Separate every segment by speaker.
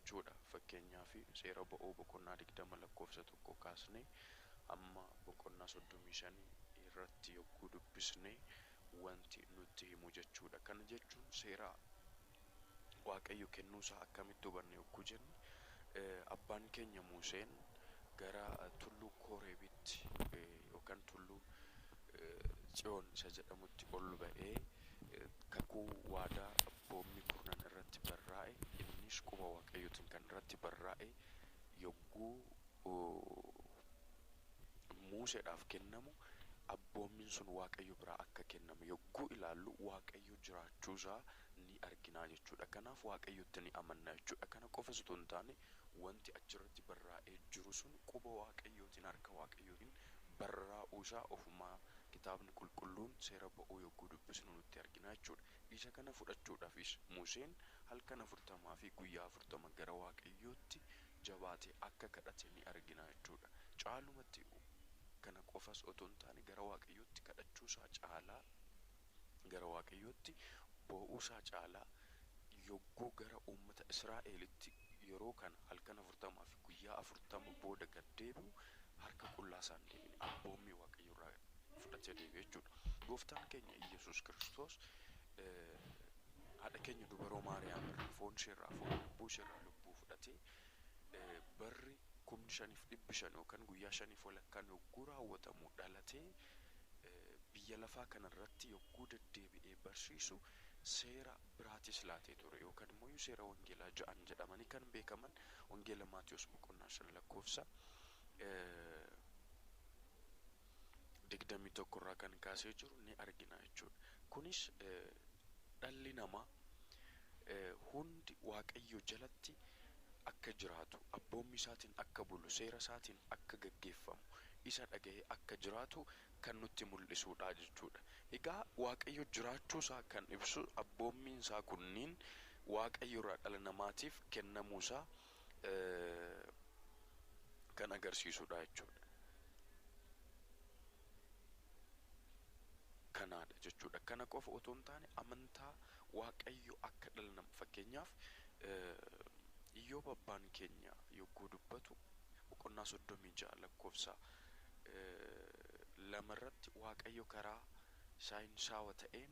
Speaker 1: jechuudha. Fakkeenyaaf seera ba'uu boqonnaa 20 lakkoofsa 1 kaasnee amma boqonnaa 35 irratti yogguu dubbisnee wanti nutti himu jechuudha. Kana jechuun seera Waaqayyo kennuusaa akkamitti hubanne yogguu jenne abbaan keenya Museen gara tulluu Kooreebitti yookaan tulluu Tsiyoon isa jedhamutti ol ba'ee kakuu waadaa abboommi kurnan irratti barraa'e innis quba Waaqayyootiin kan irratti barraa'e yogguu Museedhaaf kennamu abboommiin sun Waaqayyo biraa akka kennamu yogguu ilaallu Waaqayyo jiraachuusaa ni arginaa jechuudha. Kanaaf Waaqayyotti ni amanna jechuudha. Kana qofas otoo hin taane wanti achirratti barraa'ee jiru sun quba Waaqayyootiin harka Waaqayyootiin barraa'uusaa ofumaa kitaabni qulqulluun seera ba'uu yogguu dubbisnu nutti argina jechuudha. Isa kana fudhachuudhaafis Museen halkan 40 fi guyyaa 40 gara Waaqayyootti jabaatee akka kadhate ni argina jechuudha. Caalumatti kana qofas otoo hin taane gara Waaqayyootti kadhachuusaa caalaa gara Waaqayyootti boo'uusaa caalaa yogguu gara uummata Israa'elitti yeroo kana halkan 40 fi guyyaa 40 booda gad deebi'u harka qullaasaan deebine abboommi Waaqayyoorraa fudhatee deebi'e jechuudha. Gooftaan keenya Iyesuus Kiristoos haadha keenya dubaroo Maariyaam irraa foon isheerraa foon lubbuu isheerraa lubbuu fudhatee barri 5,500 yookaan guyyaa 5 walakkaan yogguu raawwatamu dhalatee biyya lafaa kanarratti yogguu deddeebi'ee barsiisu seera biraatis laatee ture yookaan immoo seera wangeelaa 6 jedhamanii kan beekaman wangeela Maatiyos boqonnaa 5 lakkoofsa 21 irraa kan kaasee jiru ni argina jechuudha. Kunis dhalli namaa hundi Waaqayyo jalatti akka jiraatu abboommi isaatiin akka bulu seera isaatiin akka gaggeeffamu isa dhaga'ee akka jiraatu kan nutti mul'isuudha jechuudha. Egaa Waaqayyo jiraachuusaa kan ibsu abboommiin isaa kunniin Waaqayyo irraa dhala namaatiif kennamuusaa kan agarsiisuudha jechuudha. Kanaadha jechuudha. Kana qofa otoo hin taane amantaa Waaqayyo akka dhala namaa fakkeenyaaf Iyyoob abbaan keenya yogguu dubbatu boqonnaa 36 lakkoofsa 2 irratti Waaqayyo karaa saayinsaawaa ta'een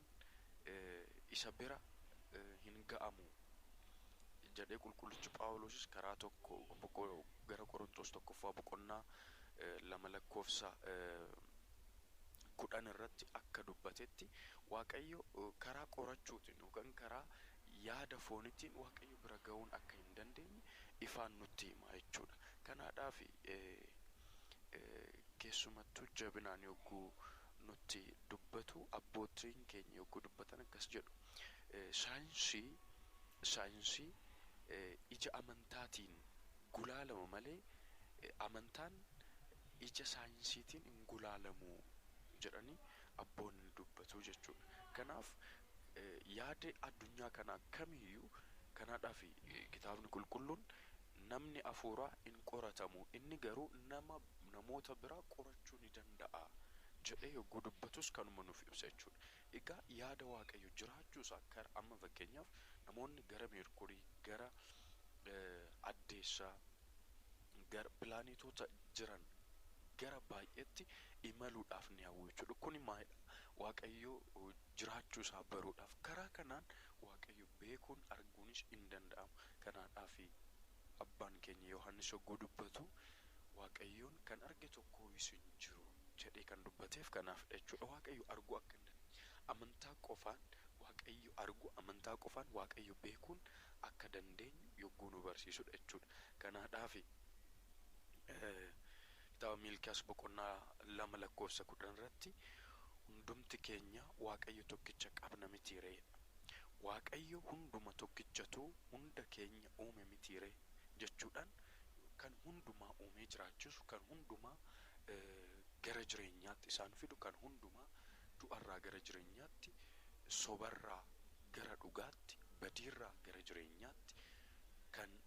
Speaker 1: isa bira hin ga'amu jedhee qulqullichi Phaawulosis karaa tokko gara Qorontos tokkoffaa boqonnaa 2 lakkoofsa 10 irratti akka dubbatetti Waaqayyo karaa qorachuutiin yookaan karaa yaada foonittiin Waaqayyo bira ga'uun akka hin dandeenye ifaan nutti hima jechuudha. Kanaadhaaf keessumattuu jabinaan yogguu nutti dubbatu abbootiin keenya yogguu dubbatan akkas jedhu saayinsii ija amantaatiin gulaalama malee amantaan ija saayinsiitiin hin gulaalamu jedhanii abboonni dubbatu jechuudha. Kanaaf yaada addunyaa kanaa kamiyyuu kanaadhaaf kitaabni qulqulluun namni afuuraa hin qoratamu inni garuu namoota biraa qorachuu ni danda'a jedhee yogguu dubbatus kanuma nuuf ibsa jechuudha. Egaa yaada Waaqayyo jiraachuusaa akka amma fakkeenyaaf namoonni gara Meerkurii gara addeessaa gara pilaanetoota jiran gara baay'eetti imaluudhaaf ni hawwu jechuudha. Kuni maalidha? Waaqayyo jiraachuusaa baruudhaaf karaa kanaan Waaqayyo beekuun arguunis hin danda'amu. Kanaadhaaf abbaan keenya Yohaannis yogguu dubbatu Waaqayyoon kan arge tokko hin jiru jedhee kan dubbateef kanaaf jechuudha. Waaqayyo arguu akka hin dandeenye amantaa qofaan Waaqayyo arguu amantaa qofaan Waaqayyo beekuun akka dandeenyu yogguu nu barsiisudha jechuudha. Kanaadhaaf kitaaba Miilkiyaas boqonnaa 2 lakkoofsa 10 irratti hundumti keenya Waaqayyo tokkicha qabna mitiiree Waaqayyo hunduma tokkichatu hunda keenya uume mitiiree jechuudhaan kan hundumaa uumee jiraachisu kan hundumaa gara jireenyaatti isaan fidu kan hundumaa du'arraa gara jireenyaatti sobarraa gara dhugaatti badiirraa gara jireenyaatti kan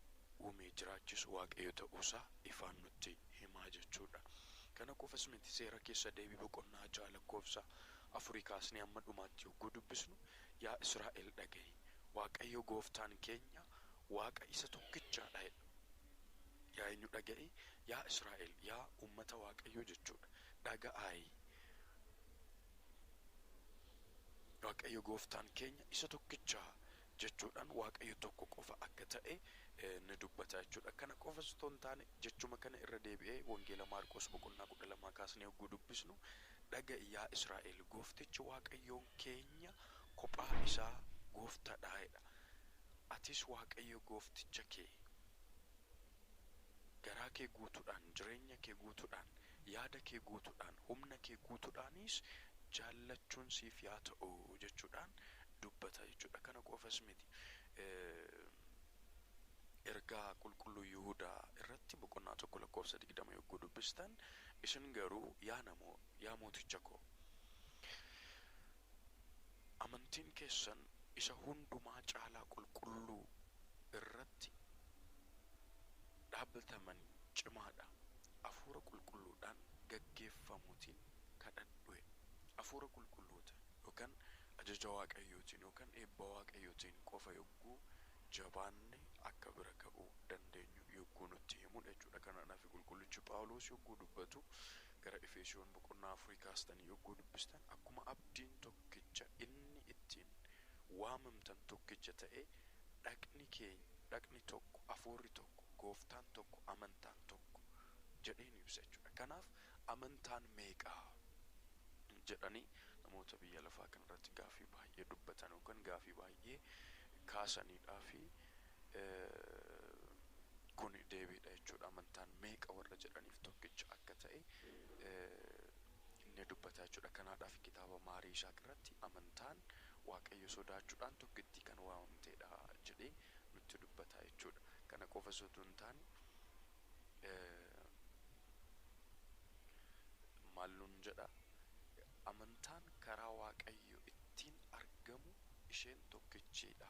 Speaker 1: uumee jiraachisu Waaqayyo ta'uusaa ifaan nutti himaa jechuudha. Kana qofas miti seera keessa deebii boqonnaa 6 lakkoofsa 4 kaasnee amma dhumaatti yogguu dubbisnu yaa Israa'el dhaga'i Waaqayyo gooftaan keenya waaqa isa tokkichaadha. Yaa eenyu dhaga'e? Yaa Israa'el, yaa ummata Waaqayyoo jechuudha. Dhaga'aayi. Waaqayyo gooftaan keenya isa tokkichaa jechuudhaan Waaqayyo tokko qofa akka ta'e ni dubbata jechuudha. Kana qofa osoo hin taane jechuma kana irra deebi'ee wangeela Maarqos boqonnaa 12 kaasnee yogguu dubbisnu, dhaga'i yaa Israa'el, gooftichi Waaqayyoon keenya kophaa isaa gooftaadha. Atis Waaqayyo goofticha kee garaa kee guutuudhaan, jireenya kee guutuudhaan, yaada kee guutuudhaan, humna kee guutuudhaanis jaallachuun siif yaa ta'u jechuudhaan dubbata jechuudha. Kana qofas miti. Ergaa qulqulluu Yihuudaa irratti boqonnaa 1:20 yogguu dubbistan, isin garuu yaa mooticha koo, amantiin keessan isa hundumaa caalaa qulqulluu irratti dhaabbataman cimaadha. Hafuura qulqulluudhaan gaggeeffamuutiin kadhadhu. Hafuura qulqulluuta yookaan ajaja Waaqayyootiin yookaan eebba Waaqayyootiin qofa yogguu jabaanne akka bira ga'uu dandeenyu yogguu nutti himudha jechuudha. Kanaaf qulqullichi Phaawulos yogguu dubbatu gara Efesoon boqonnaa 4 kaastanii yogguu dubbistan, akkuma abdiin tokkicha inni ittiin waamamtan tokkicha ta'e, dhaqni tokko, hafuurri tokko, gooftaan tokko, amantaan tokko jedhee ni ibsa jechuudha. Kanaaf amantaan meeqaa jedhanii namoota biyya lafaa kanarratti gaafii baay'ee dubbatan yookaan gaafii baay'ee kaasaniidhaa fi kun deebiidha jechuudha. Amantaan meeqa warra jedhaniif tokkicha akka ta'e inni dubbata jechuudha. Kanaadhaaf kitaaba Maarii Isaaq irratti amantaan Waaqayyo sodaachuudhaan tokkittii kan waamamteedha jedhee nutti dubbata jechuudha. Kana qofa osoo hin taane maal nuun jedha? Amantaan karaa Waaqayyo ittiin argamu isheen tokkichiidha.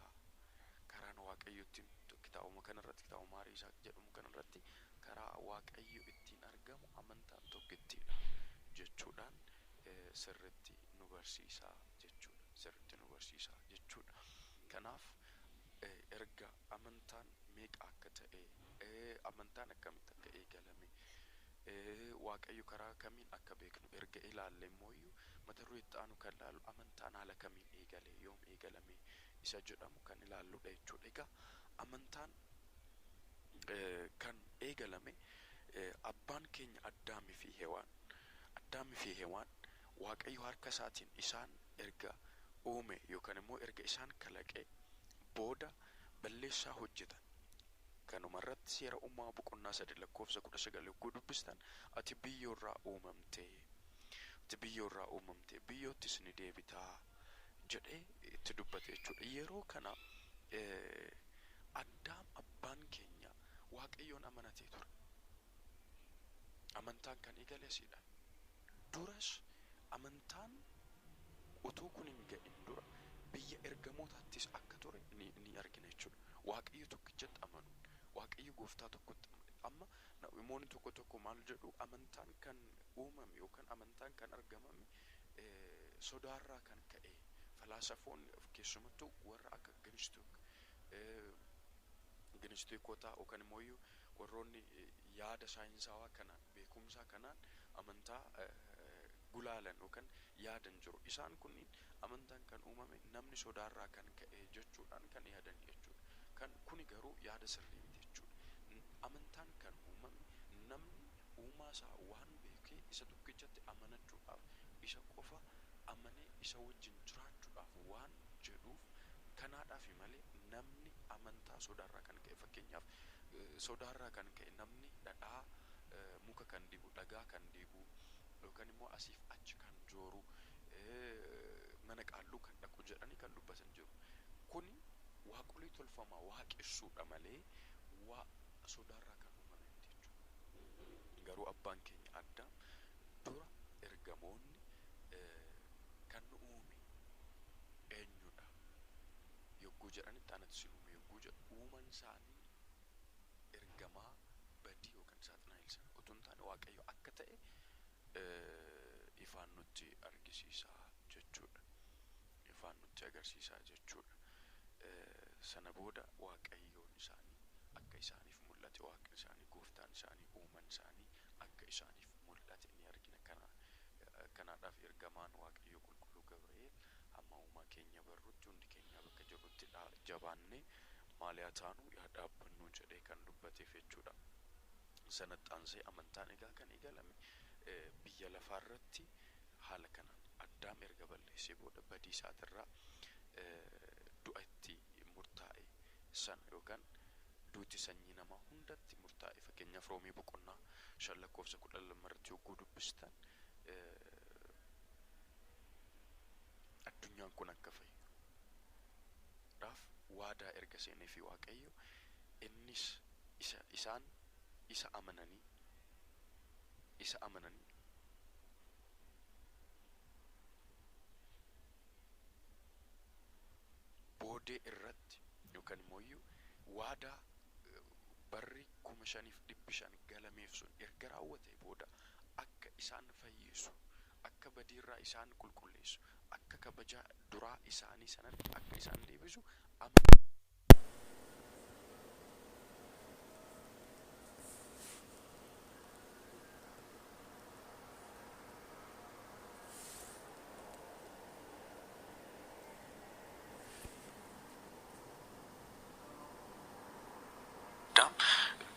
Speaker 1: Karaan Waaqayyo ittiin kitaabuma kanarratti, kitaaba Maarii Isaaq jedhamu kanarratti karaa Waaqayyo ittiin argamu amantaan tokkittiidha jechuudhaan sirriitti nu barsiisaa jechuudha. Kanaaf erga amantaan meeqa akka ta'e, amantaan akkamitti akka eegalame, Waaqayyo karaa kamiin akka beeknu erga ilaalle immoo mata duree itti aanu kan ilaallu amantaan haala kamiin eegale, yoom eegalame isa jedhamu kan ilaalludha jechuudha. Egaa amantaan kan eegalame abbaan keenya Addaamii fi Hewaan Waaqayyo harka isaatiin isaan erga uume yookaan immoo erga isaan kalaqe booda balleessaa hojjetan. Kanumarratti seera uumamaa boqonnaa 3:19 yogguu dubbistan, ati biyyoorraa uumamte, biyyoottis ni deebitaa jedhee itti dubbate jechuudha. Yeroo kana Addaam abbaan keenya Waaqayyoon amanatee ture. Amantaan kan eegale asiidha. Duras amantaan utuu kun hin ga'in dura biyya ergamootaattis akka ture ni argina jechuudha. Waaqayyo tokkichatti amanuun, Waaqayyo gooftaa tokkotti amma namoonni tokko maal jedhu, amantaan kan uumame yookaan amantaan kan argamame sodaarraa kan ka'e. Falaasafoonni keessumattuu warra akka Ginistoikotaa yookaan immoo warroonni yaada saayinsawaa kanaan, beekumsaa kanaan amantaa gulaalan yookaan yaadan jiru. Isaan kunniin amantaan kan uumame namni sodaarraa kan ka'e jechuudhaan kan yaadan jechuudha. Kuni garuu yaada sirrii miti jechuudha. Amantaan kan uumame namni uumaa isaa waan beekee isa tokkichatti amanachuudhaaf, isa qofa amanee isa wajjin jiraachuudhaaf waan jedhuuf, kanaadhaaf malee namni amantaa sodaarraa kan ka'e, fakkeenyaaf sodaarraa kan ka'e namni dhadhaa muka kan dibu, dhagaa kan dibu yookaan immoo asiif achi kan jooru, mana qaalluu kan dhaqu jedhanii kan dubbatan jiru. Kuni waaqolii tolfamaa waaqessuudha malee sodaarraa kan uumame jechuudha. Garuu abbaan keenya Addaam dura ergamoonni kan nu uume eenyudha yogguu jedhanitti, anatti sin uume yogguu jedhu uuman isaanii ergamaa badii yookaan saaxinaa'el sana utuu hin taane Waaqayyo akka ta'e ifaan nutti argisiisaa jechuudha. Ifaan nutti agarsiisaa jechuudha. sana booda waaqayyoon isaanii akka isaaniif mul'ate, waaqni isaanii, gooftaan isaanii, uumaan isaanii akka isaaniif mul'ate ni argina. Kanaadhaaf ergamaan waaqayyo qulqulluu Gabri'eel hamma uumaa keenya barrutti hundi keenya bakka jirrutti jabaannee maal yaa taanu yaa dhaabbannu jedhee kan dubbateef jechuudha. Sanatti aansee amantaan egaa kan eegalame biyya lafaarratti haala kanaan Addaam erga balleessee booda badii isaatirraa du'a itti murtaa'e sana yookaan duuti sanyii namaa hundatti murtaa'e. Fakkeenyaaf Roomii boqonnaa 5:12 irratti yogguu dubbistan addunyaan kun akka fayyuudhaaf waadaa erga seenee fi Waaqayyo innis isa amananii boodee irratti yookaan immoo waadaa barri 5,500 galameef sun erga raawwate booda akka isaan fayyisu, akka badiirraa isaan qulqulleessu, akka kabaja duraa isaanii sanatti akka isaan deebisu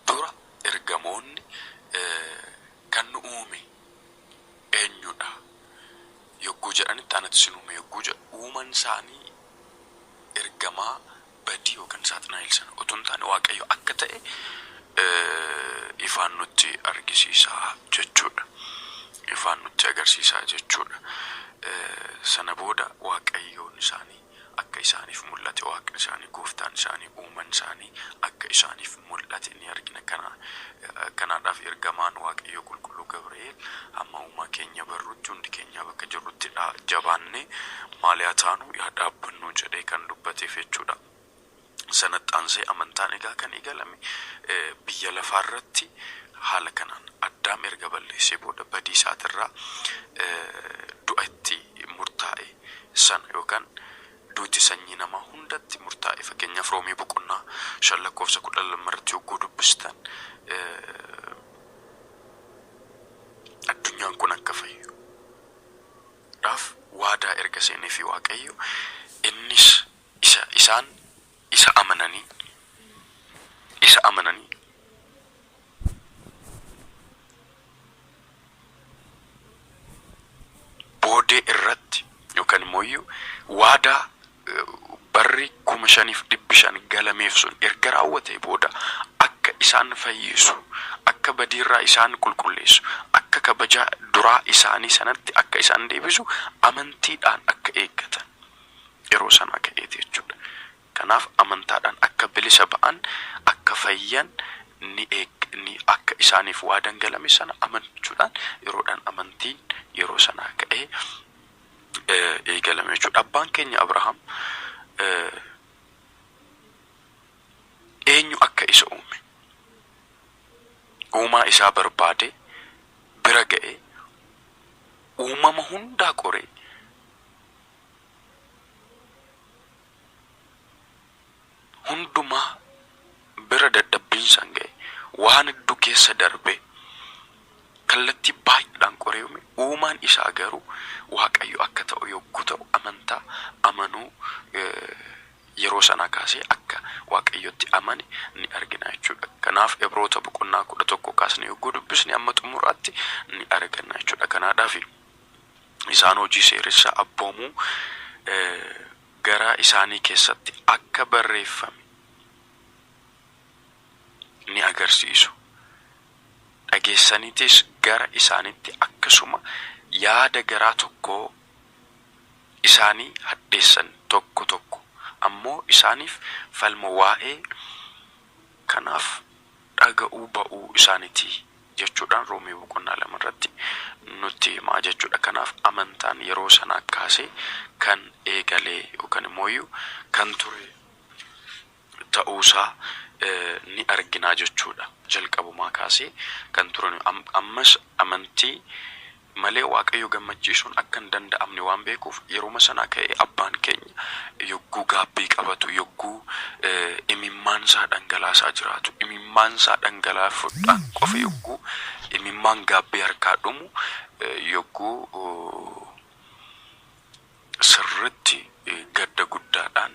Speaker 1: dura ergamoonni kan nu uume eenyudha yogguu jedhanitti anatti sin uume yogguu jedhu uumaan isaanii ergamaa badii yookaan saaxinaa'el sana otoo hin taane Waaqayyo akka ta'e ifaan nutti argisiisaa jechuudha. Ifaan nutti agarsiisaa jechuudha. Sana booda Waaqayyoon isaanii akka isaaniif mul'ate, waaqni isaanii, gooftaan isaanii, uumaan isaanii akka isaaniif mul'ate ni argina. Kanaadhaaf ergamaan Waaqayyo qulqulluu Gabri'eel hamma uumaa keenya barrutti hundi keenya bakka jirrutti jabaannee maal yaa taanu yaa dhaabbannu jedhee kan dubbateef jechuudha. Sanatti aansee amantaan egaa kan eegalame biyya lafaarratti haala kanaan Addaam erga balleessee booda badii isaatirraa du'a itti murtaa'e sana yookaan duuti sanyii namaa hundatti murtaa'e. Fakkeenyaaf Roomii boqonnaa 5:12 irratti yogguu dubbistan addunyaan kun akka fayyuudhaaf waadaa erga seenee fi Waaqayyo innis isa amananii boodee irratti yookaan immoo waadaa barri 5,500 galameef sun erga raawwate booda akka isaan fayyisu, akka badiirraa isaan qulqulleessu, akka kabaja duraa isaanii sanatti akka isaan deebisu amantiidhaan akka eeggatan yeroo sana ka'eeti jechuudha. Kanaaf amantaadhaan akka bilisa ba'an, akka fayyan ni akka isaaniif waadan galame sana amanchuudhaan yeroodhaan amantiin yeroo sana ka'ee eegalame jechuudha. Abbaan keenya Abrahaam eenyu akka isa uume uumaa isaa barbaade bira ga'e uumama hundaa qoree hundumaa bira dadhabbiinsaan ga'e waan hedduu keessa darbe kallattii baay'eedhaan qoree uume. Uumaan isaa garuu Waaqayyo akka ta'u yogguu ta'u amantaa amanuu yeroo sana kaasee akka Waaqayyotti amane ni argina jechuudha. Kanaaf Ibroota boqonnaa 11 kaasne yogguu dubbisne amma xumuraatti ni argina jechuudha. Kanaadhaaf isaan hojii seeressaa abboomuu garaa isaanii keessatti akka barreeffame ni agarsiisu. Dhageessaniitis gara isaanitti akkasuma yaada garaa tokko isaanii haddeessan tokko ammoo isaaniif falma waa'ee kanaaf dhaga'uu ba'uu isaaniiti jechuudhaan Roomii boqonnaa 2 irratti nutti himaa jechuudha. Kanaaf amantaan yeroo sana kaasee kan eegalee yookaan immoo kan ture ta'uusaa ni arginaa jechuudha. Jalqabumaa kaasee kan turan ammas amantii malee Waaqayyo gammachiisuun akka hin danda'amne waan beekuuf yeroo sana ka'ee abbaan keenya yogguu gaabbii qabatu yogguu imimmaansaa dhangalaasaa jiraatu imimmaansaa dhangalaafuudhaan qofa yogguu imimmaan gaabbee harkaa dhumu yogguu sirritti gadda guddaadhaan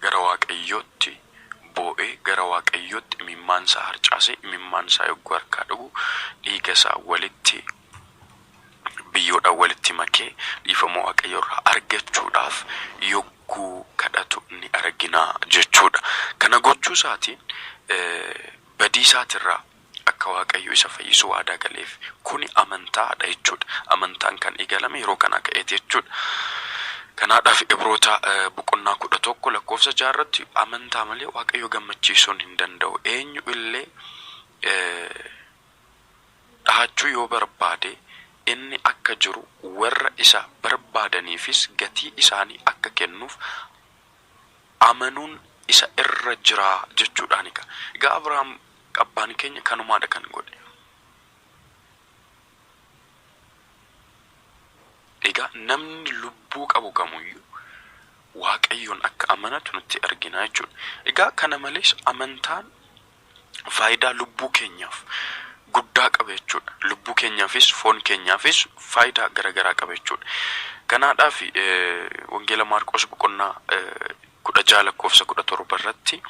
Speaker 1: gara Waaqayyootti boo'ee gara Waaqayyootti imimmaansaa harcaasee imimmaansaa yogguu harkaa dhugu dhiigasaa walitti biyyoodhaan walitti makee dhiifama Waaqayyoo irraa argachuudhaaf yogguu kadhatu ni argina jechuudha. Kana gochuu isaatiin badii isaatirraa akka Waaqayyo isa fayyisuu waadaa galeef kuni amantaadha jechuudha. Amantaan kan eegalame yeroo kana ka'eeti jechuudha. Kanaadhaaf Ibroota boqonnaa 11 lakkoofsa 6 irratti amantaa malee Waaqayyo gammachiisuun hin danda'u. Eenyu illee dhahachuu yoo barbaade inni akka jiru warra isa barbaadaniifis gatii isaanii akka kennuuf amanuun isa irra jira jechuudhaan egaa Abrahaam abbaan keenya kanumaadha kan godhe. Egaa namni lubbuu qabu kamuyyuu Waaqayyoon akka amanatu nutti argina jechuudha. Egaa kana malees amantaan faayidaa lubbuu keenyaaf guddaa qaba jechuudha. Lubbuu keenyaafis foon keenyaafis faayidaa garagaraa qaba jechuudha. Kanaadhaaf wangeela Maarqos boqonnaa 16 lakkoofsa 17 irratti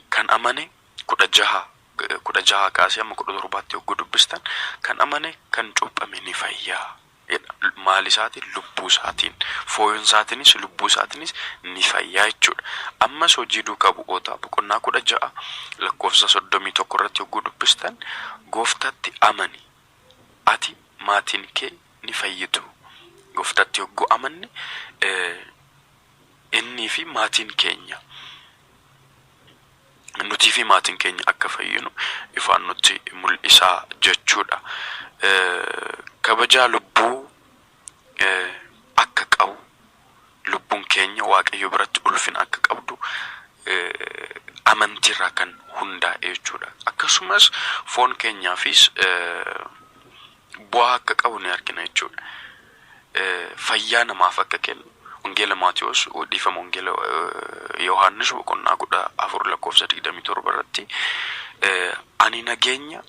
Speaker 1: kan amane 16 kaasee amma 17tti yogguu dubbistan kan amane kan cuuphame ni fayyaa. Maal isaatiin lubbuu isaatiin foon isaatiinis lubbuu isaatiinis ni fayyaa jechuudha. Ammas hojii duukaa bu'oota boqonnaa 16 lakkoofsa 31 irratti yogguu dubbistan Gooftatti amani ati maatiin kee ni fayyitu. Gooftatti yogguu amanne innii fi maatiin keenya nutii fi maatiin keenya akka fayyinu ifaan nutti mul'isaa jechuudha. Kabajaa lubbuu akka qabu lubbuun keenya Waaqayyo biratti ulfina akka qabdu amantiirraa kan hundaa'e jechuudha. Akkasumas foon keenyaafis bu'aa akka qabu ni argina jechuudha. Fayyaa namaaf akka kennu wangeela Maatiyos dhiifama wangeela Yohaannis boqonnaa 14 lakkoofsa 27 irratti ani nageenya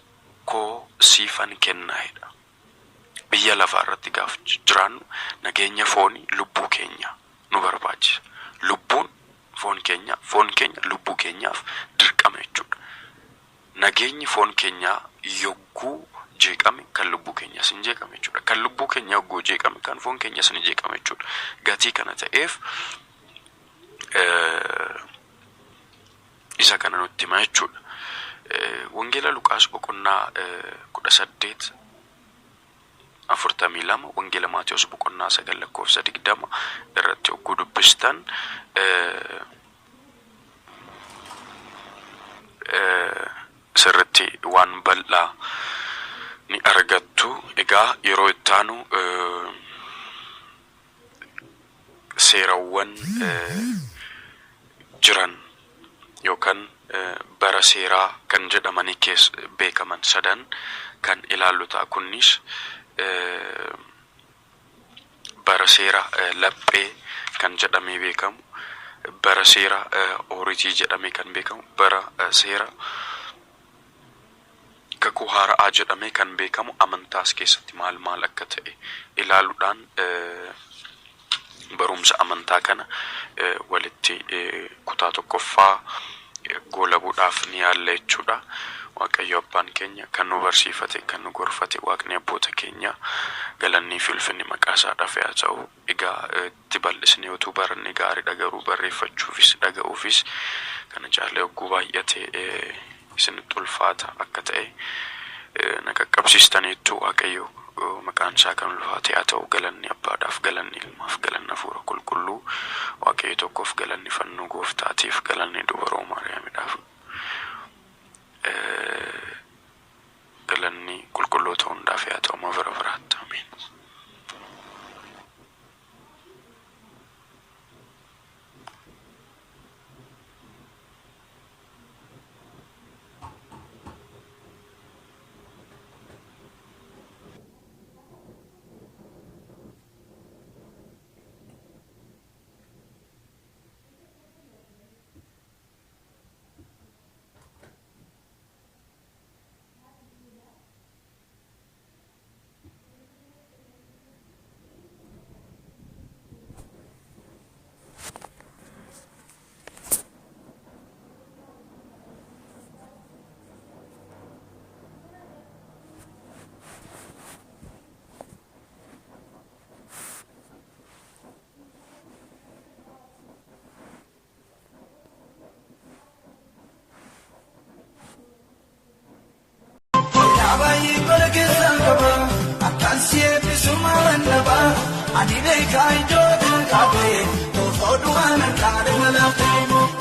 Speaker 1: koo siifan kennaa'edha. Biyya lafaa irratti gaaf jiraannu nageenya foonii lubbuu keenya nu barbaachisa. Lubbuun foon keenya lubbuu keenyaaf dirqama jechuudha. Nageenyi foon keenyaa yogguu jeeqame kan lubbuu keenyaas hin jeeqame jechuudha. Kan lubbuu keenya yogguu jeeqame kan foon keenyaas hin jeeqame jechuudha. Gatii kana ta'eef isa kana nutti hima jechuudha. Wangeela Luqaas boqonnaa 18 42 wangeela Maatiyos boqonnaa 9 lakkoofsa 20 irratti yogguu dubbistan sirritti waan bal'aa ni argattu. Egaa yeroo itti aanu seerawwan jiran yookaan bara seeraa kan jedhamanii keessa beekaman sadan kan ilaallu ta'a. Kunis bara seera laphee kan jedhamee beekamu, bara seera Ooritii jedhamee kan beekamu, bara seera kakuu haaraa jedhamee kan beekamu amantaas keessatti maal akka ta'e ilaaluudhaan barumsa amantaa kana walitti kutaa tokkoffaa goolabuudhaaf ni yaalla jechuudha. Waaqayyo abbaan keenya kan nu barsiifate kan nu gorfate Waaqni abboota keenya galannii fi ulfinni maqaa isaadhaaf haa ta'u. Egaa itti bal'isnee utuu baranne gaariidha, garuu barreeffachuufis dhaga'uufis kana caalee yogguu baay'ate isinitti ulfaata akka ta'e na qaqqabsiistaniittu Waaqayyo maqaan isaa kan ulfaate haa ta'u. Galanni abbaadhaaf, galanni ilmaaf, galanni hafuura qulqulluu Waaqayyo tokkoof, galanni fannoo gooftaatiif, galanni dubaroo Maariyaamidhaaf, galanni qulqulloota hundaaf haa ta'u bara baraatti. Ameen.
Speaker 2: kaidoo kabe tofoduana kare malafte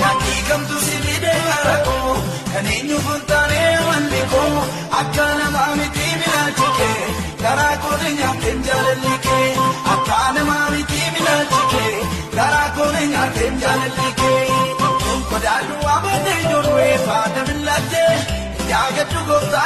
Speaker 2: yaki kam tu sibide marako kanenyu funtane wanliko akana mamiti milachike karako nya kenjalike akana mamiti milachike karako nya kenjalike kodalu abade jorwe fadamlate yaga tu gota